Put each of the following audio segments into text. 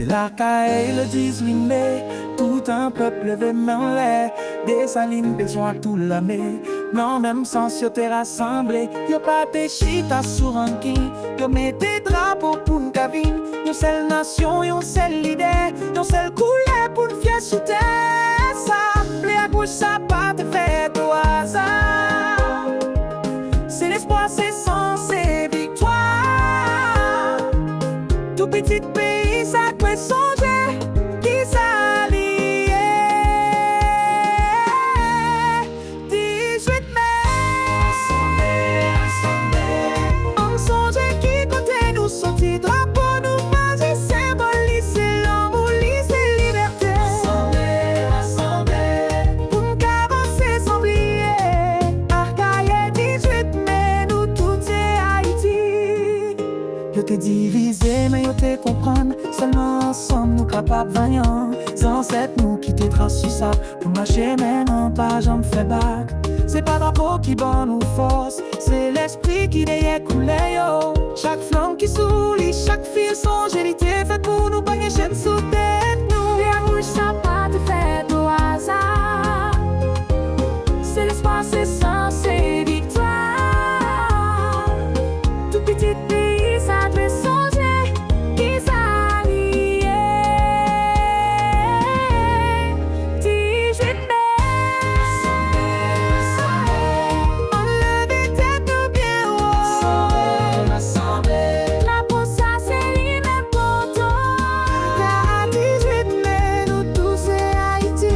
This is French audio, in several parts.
C'est l'arcaïe le 18 mai, tout un peuple levé main en l'air. Des salines besoin tout l'année, non même sens yo t'es rassemblé. Yo pas des chita sur un king, yo met des drapeaux pour une cabine. Yo seule nation, yo seule idée, yo seule couleur pour une fière sous terre. Ça, les à gauche, ça pas te fait au hasard. C'est l'espoir, c'est sens, c'est victoire. Tout petit pays, ça peut songer, qui s'allie. 18 mai, on songe qui côté nous sortit drapeau, nous faisait symboliser l'amour, c'est liberté. Pour nous avancer sans oublier, Arcaïe 18 mai, nous tout c'est Haïti. Yo te divisé, mais yo te comprendre. Seulement ensemble, nous capables vaillants. Ancêtres nous qui te tracent sur ça. Pour marcher maintenant, pas j'en fais bac. C'est pas drapeau qui bat nous force, c'est l'esprit qui déie coulé yo. Chaque flamme qui sourit, chaque fil son génité fait pour nous bagner chaîne sous tête nous. Et à gauche ça pas de fait au hasard. C'est l'espoir, c'est sens, c'est victoire. Tout petit pays, ça devait songer, qui s'allie. 18 mai, enlever tête nous bien haut. Là pour ça c'est l'important. Car à 18 mai, nous tous c'est Haïti.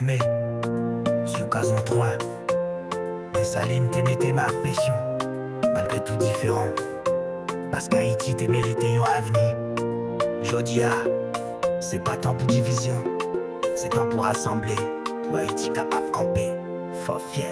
Mai, sur Cason 3, les salines te mettaient ma pression, malgré tout différent. Parce qu'Haïti te mérité un avenir. Jodia, c'est pas temps pour division, c'est temps pour rassembler. Pour Haïti capable de camper, fort fier.